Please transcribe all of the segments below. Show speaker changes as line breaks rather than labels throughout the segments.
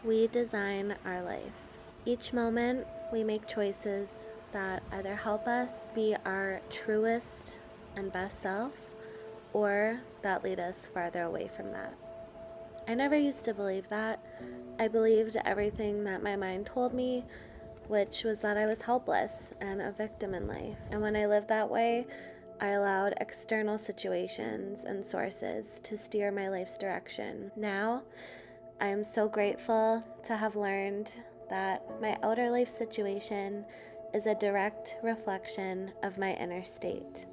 We design our life. Each moment, we make choices that either help us be our truest and best self, or that lead us farther away from that. I never used to believe that. I believed everything that my mind told me, which was that I was helpless and a victim in life. And when I lived that way, I allowed external situations and sources to steer my life's direction. Now, I am so grateful to have learned that my outer life situation is a direct reflection of my inner state,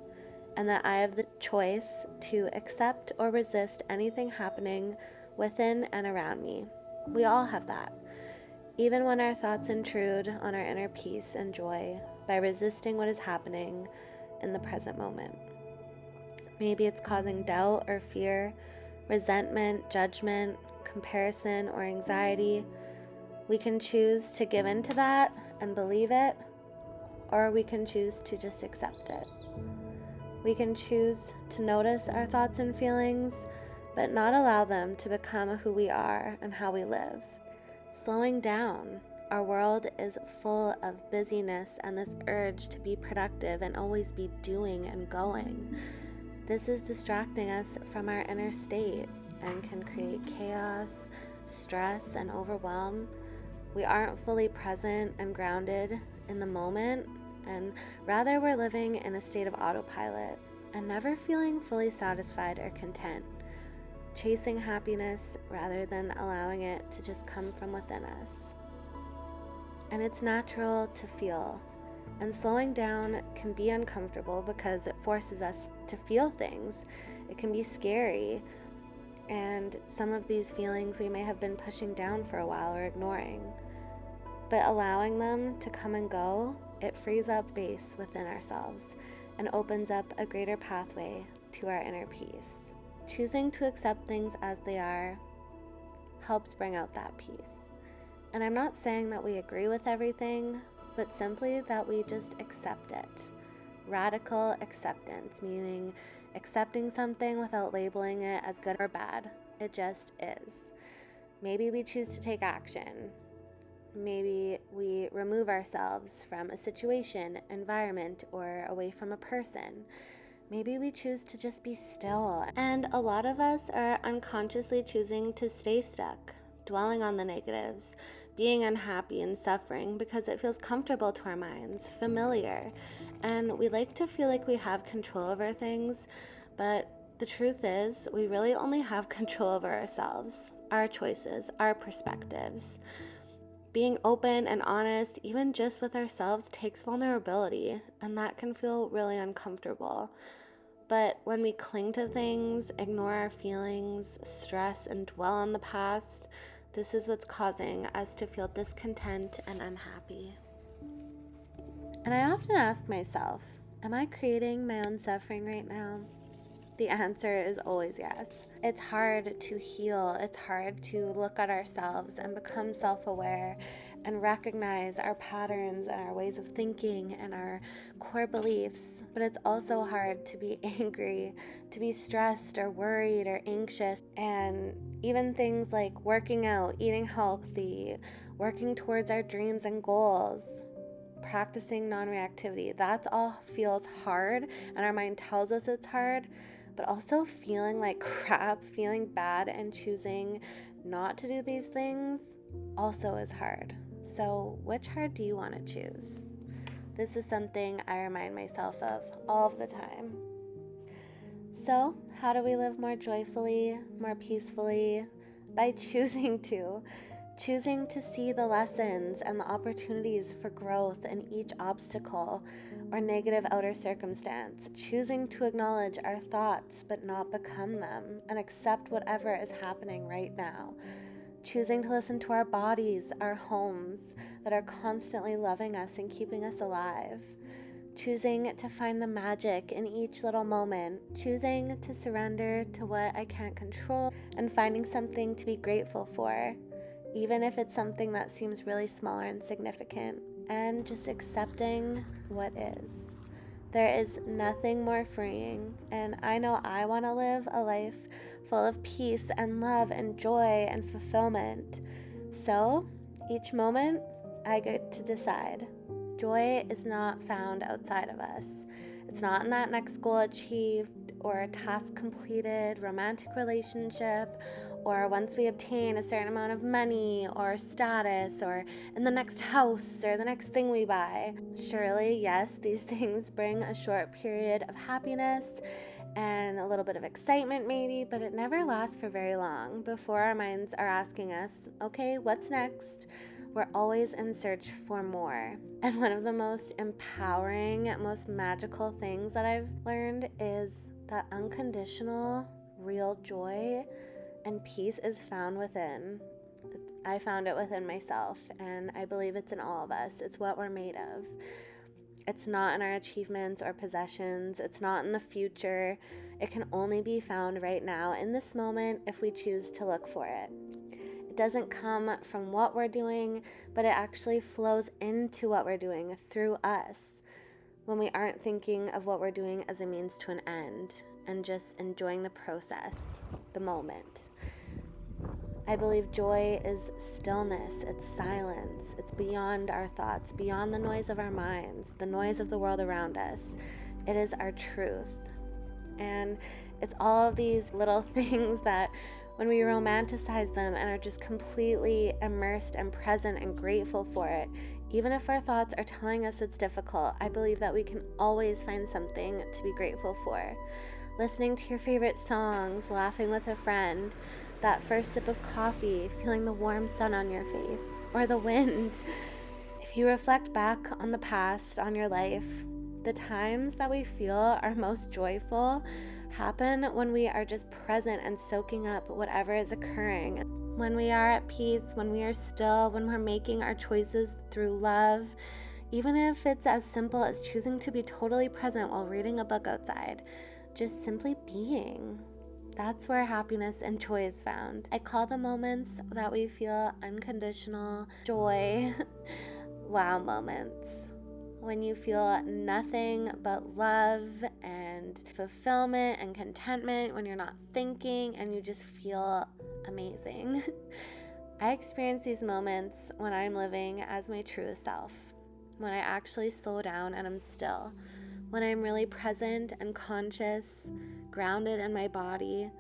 and that I have the choice to accept or resist anything happening within and around me. We all have that. Even when our thoughts intrude on our inner peace and joy by resisting what is happening in the present moment. Maybe it's causing doubt or fear, resentment, judgment, comparison, or anxiety. We can choose to give in to that and believe it, or we can choose to just accept it. We can choose to notice our thoughts and feelings, but not allow them to become who we are and how we live. Slowing down. Our world is full of busyness and this urge to be productive and always be doing and going. This is distracting us from our inner state and can create chaos, stress, and overwhelm. We aren't fully present and grounded in the moment, and rather we're living in a state of autopilot and never feeling fully satisfied or content, chasing happiness rather than allowing it to just come from within us. And it's natural to feel, and slowing down can be uncomfortable because it forces us to feel things. It can be scary, and some of these feelings we may have been pushing down for a while or ignoring. But allowing them to come and go, it frees up space within ourselves and opens up a greater pathway to our inner peace. Choosing to accept things as they are helps bring out that peace. And I'm not saying that we agree with everything, but simply that we just accept it. Radical acceptance, meaning accepting something without labeling it as good or bad. It just is. Maybe we choose to take action. Maybe we remove ourselves from a situation, environment, or away from a person. Maybe we choose to just be still. And a lot of us are unconsciously choosing to stay stuck, dwelling on the negatives, being unhappy and suffering because it feels comfortable to our minds, familiar. And we like to feel like we have control over things, but the truth is we really only have control over ourselves, our choices, our perspectives. Being open and honest, even just with ourselves, takes vulnerability, and that can feel really uncomfortable. But when we cling to things, ignore our feelings, stress, and dwell on the past, this is what's causing us to feel discontent and unhappy. And I often ask myself, am I creating my own suffering right now? The answer is always yes. It's hard to heal. It's hard to look at ourselves and become self-aware and recognize our patterns and our ways of thinking and our core beliefs. But it's also hard to be angry, to be stressed or worried or anxious. And even things like working out, eating healthy, working towards our dreams and goals, practicing non-reactivity, that's all feels hard, and our mind tells us it's hard. But also feeling like crap, feeling bad, and choosing not to do these things also is hard. So which hard do you want to choose? This is something I remind myself of all the time. So how do we live more joyfully, more peacefully? By choosing to see the lessons and the opportunities for growth in each obstacle or negative outer circumstance, choosing to acknowledge our thoughts but not become them and accept whatever is happening right now, choosing to listen to our bodies, our homes that are constantly loving us and keeping us alive, choosing to find the magic in each little moment, choosing to surrender to what I can't control and finding something to be grateful for, even if it's something that seems really small or insignificant, and just accepting what is. There is nothing more freeing, and I know I want to live a life full of peace and love and joy and fulfillment. So, each moment, I get to decide. Joy is not found outside of us. It's not in that next goal achieved or a task completed, romantic relationship, or once we obtain a certain amount of money or status, or in the next house or the next thing we buy. Surely, yes, these things bring a short period of happiness and a little bit of excitement maybe, but it never lasts for very long before our minds are asking us, okay, what's next? We're always in search for more. And one of the most empowering, most magical things that I've learned is that unconditional, real joy and peace is found within. I found it within myself, and I believe it's in all of us. It's what we're made of. It's not in our achievements or possessions. It's not in the future. It can only be found right now in this moment if we choose to look for it. It doesn't come from what we're doing, but it actually flows into what we're doing through us when we aren't thinking of what we're doing as a means to an end and just enjoying the process, the moment. I believe joy is stillness, it's silence, it's beyond our thoughts, beyond the noise of our minds, the noise of the world around us. It is our truth. And it's all of these little things that when we romanticize them and are just completely immersed and present and grateful for it, even if our thoughts are telling us it's difficult, I believe that we can always find something to be grateful for. Listening to your favorite songs, laughing with a friend, that first sip of coffee, feeling the warm sun on your face, or the wind. If you reflect back on the past, on your life, the times that we feel our most joyful happen when we are just present and soaking up whatever is occurring. When we are at peace, when we are still, when we're making our choices through love, even if it's as simple as choosing to be totally present while reading a book outside, just simply being. That's where happiness and joy is found. I call the moments that we feel unconditional joy wow moments. When you feel nothing but love and fulfillment and contentment, when you're not thinking and you just feel amazing. I experience these moments when I'm living as my truest self, when I actually slow down and I'm still, when I'm really present and conscious, grounded in my body.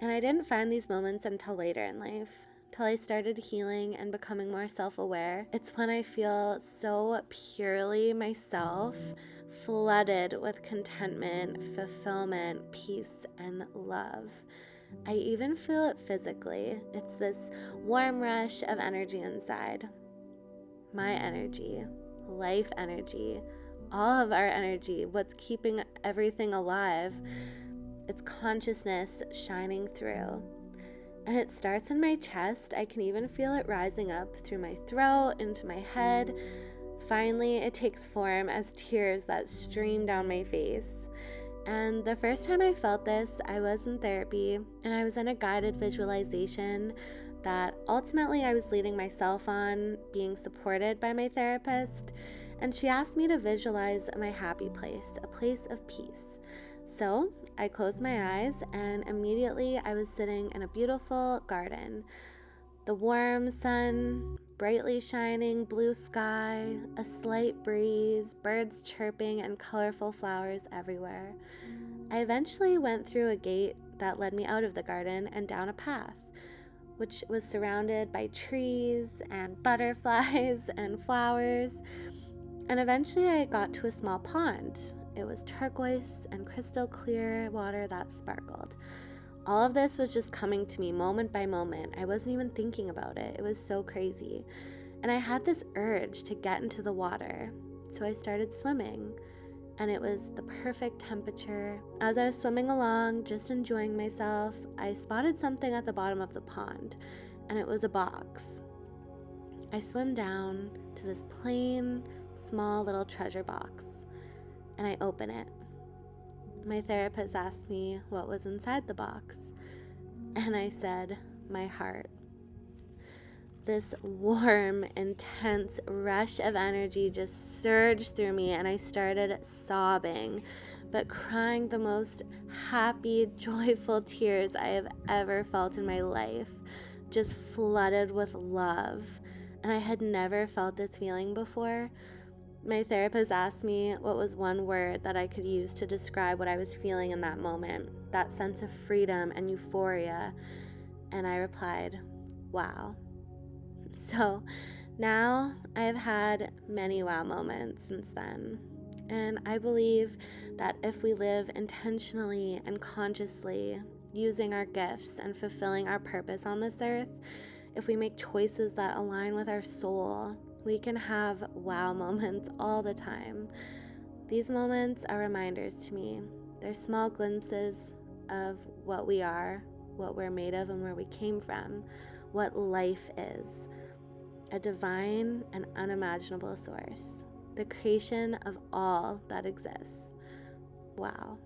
And I didn't find these moments until later in life, till I started healing and becoming more self-aware. It's when I feel so purely myself, flooded with contentment, fulfillment, peace, and love. I even feel it physically. It's this warm rush of energy inside. My energy, life energy, all of our energy, what's keeping everything alive. It's consciousness shining through. And it starts in my chest. I can even feel it rising up through my throat, into my head. Finally, it takes form as tears that stream down my face. And the first time I felt this, I was in therapy, and I was in a guided visualization that ultimately I was leading myself on, being supported by my therapist. And she asked me to visualize my happy place, a place of peace. So I closed my eyes, and immediately I was sitting in a beautiful garden. The warm sun, brightly shining blue sky, a slight breeze, birds chirping, and colorful flowers everywhere. I eventually went through a gate that led me out of the garden and down a path, which was surrounded by trees and butterflies and flowers. And eventually I got to a small pond. It was turquoise and crystal clear water that sparkled. All of this was just coming to me moment by moment. I wasn't even thinking about it. It was so crazy. And I had this urge to get into the water. So I started swimming. And it was the perfect temperature. As I was swimming along, just enjoying myself, I spotted something at the bottom of the pond. And it was a box. I swim down to this plain, small little treasure box. And I open it. My therapist asked me what was inside the box. And I said, my heart. This warm, intense rush of energy just surged through me, and I started sobbing, but crying the most happy, joyful tears I have ever felt in my life. just flooded with love. And I had never felt this feeling before. My therapist asked me what was one word that I could use to describe what I was feeling in that moment, that sense of freedom and euphoria. And I replied, wow. So now I've had many wow moments since then. And I believe that if we live intentionally and consciously, using our gifts and fulfilling our purpose on this earth, if we make choices that align with our soul, we can have wow moments all the time. These moments are reminders to me. They're small glimpses of what we are, what we're made of, and where we came from, what life is. A divine and unimaginable source, the creation of all that exists. Wow.